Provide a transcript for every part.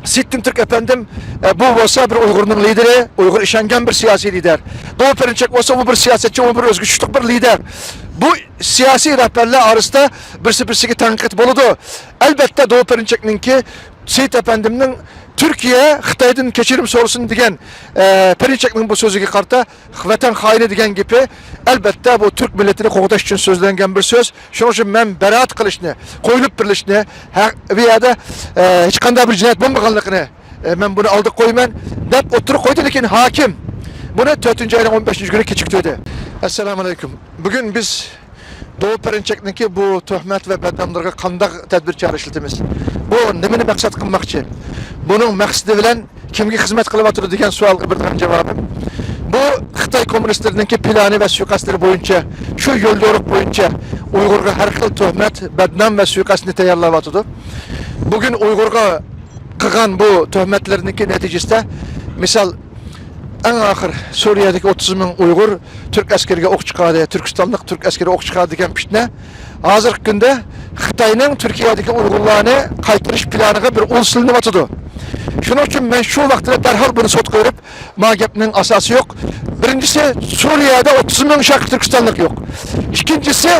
Sittin Türk efendim bu olsa bir Uygur'un lideri, Uygur işengen bir siyasi lider. Doğu Perinçek olsa bu bir siyasetçi, o bir özgürçlük bir lider. Bu siyasi rehberler arasında birisi tanqid boludu. Elbette Doğu Perinçek'ninki Seyit efendimnin Türkiye Xitaydan kechirim sorusun degan Perinçek'nin bu sözüge qarta vatan haini degan gibi elbette bu Türk milletini qo'g'dash uchun so'zlangan bir so'z. Shuning uchun men baraat qilishni, qo'yilib birilishni bu yerda hech qanday bir jinoyat bo'lmaganligini men buni oldi qo'yman deb o'tirib qo'ydi, lekin hokim buni 4-oyning 15-kuni kechiktirdi. Assalomu alaykum. Bugun biz Doğu Perinçek'ninki bu töhmet ve beddamlarga qanday tadbir çağrışıltımız. Bu nimani maqsad qilmoqchi? Bunun maqsadi bilan kimga xizmat qilyapti degan savolga bir javobim. Bu Xitoy kommunistlarininki plani ve suiqastlari bo'yicha, shu yo'l-yo'riq bo'yicha Uyg'urga har xil töhmet, beddam ve suiqastni tayyorlayapti. Bugün Uyg'urga qilgan bu töhmetlarininki neticesinde misal en ahir Suriye'deki 30 bin Uygur Türk askeriga ok çıkardı, Türkistanlık Türk askeri ok çıkardı degan fitne. Hazırki günde Xitayning Türkiye'deki Uygurlarını qaytırış planıga bir ul silinip Şunun için ben şu vaxtda derhal bunu sot koyup, magepnin asası yok. Birincisi Suriye'de 30 bin şarkı Türkistanlık yok. İkincisi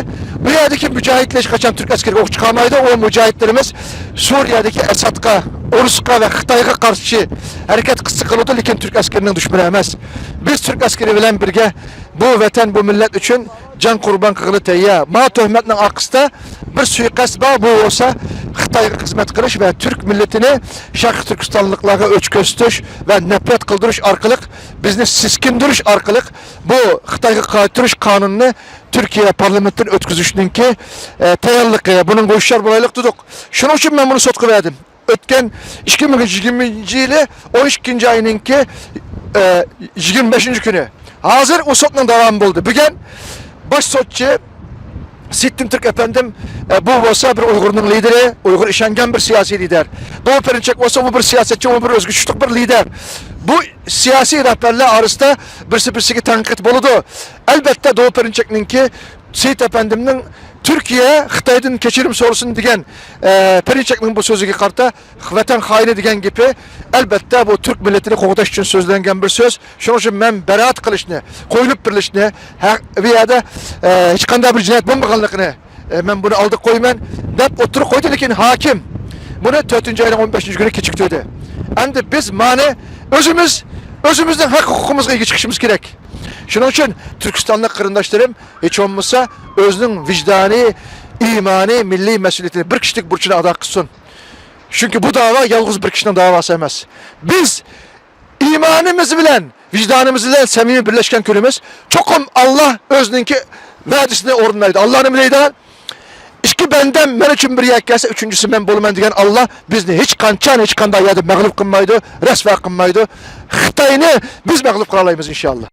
bu yerdeki mücahitleş kaçan Türk askeri ok çıkarmaydı. O mücahitlerimiz Suriye'deki Esad'a, Urus'a ve Xitay'a karşı hareket kısıklıdır, lakin Türk askerinin düşmanı emez. Biz Türk askeri bilen birge bu vatan, bu millet için can kurban kılı teyya. Ma töhmetinin arkasında bir suikast var, bu olsa Xitay'a hizmet kılış ve Türk milletini Şarkı Türkistanlıklara öçköstüş ve nefret kıldırış arkalık, bizni siskindiriş arkalık bu Xitay'a qaytırış kanununu Türkiye parlamentin ötküzüşününki tayarlıqı, bunun koşuşlar bulaylık tutuk. Şunun için ben bunu sotku verdim. Ötken 2020 yılı 12. ayınınki 25. günü. Hazır o sotun devamı oldu. Bugün baş sotçu Sittin Türk efendim bu olsa bir Uygur'un lideri, Uygur işengen bir siyasi lider. Doğu Perinçek olsa bu bir siyasetçi, o bir özgürçlük bir lider. Bu siyasi rehberler arasında birisi tanqid boludu. Elbette Doğu Perinçek'ninki Seyit efendimnin Türkiye Xitaydan kechirim sorusun degan Perinçek'nin bu sözüge qarta vatan haini degan gibi elbette bu Türk milletini qo'g'dash uchun so'zlangan bir so'z. Shuning uchun men baraat qilishni, qo'yilib birilishni bu yerda hech qanday bir jinoyat bo'lmaganligini men buni oldi qo'yman deb o'tirib qo'ydi, lekin hokim buni 4-oyning 15-kuni kechiktirdi. Endi biz mani özümüzden hak hukukumuzga ega chiqishimiz kerak. Şunun için Türkistanlık kırındaşlarım hiç olmazsa özünün vicdani, imani, milli mesuliyetini bir kişilik burçuna ada kılsın. Çünkü bu dava yalnız bir kişinin davası emez. Biz imanımız bilen, vicdanımız bilen samimi birleşken külümüz çokum Allah özününki vədisini orunlaydı. Allah'ın bileydi. İki benden men için bir yak gelse, üçüncüsü ben bolumen degan Allah bizni hiç kanday yerde mağlup kılmaydı, resva kılmaydı. Xitayını biz mağlup kılalayımız inşallah.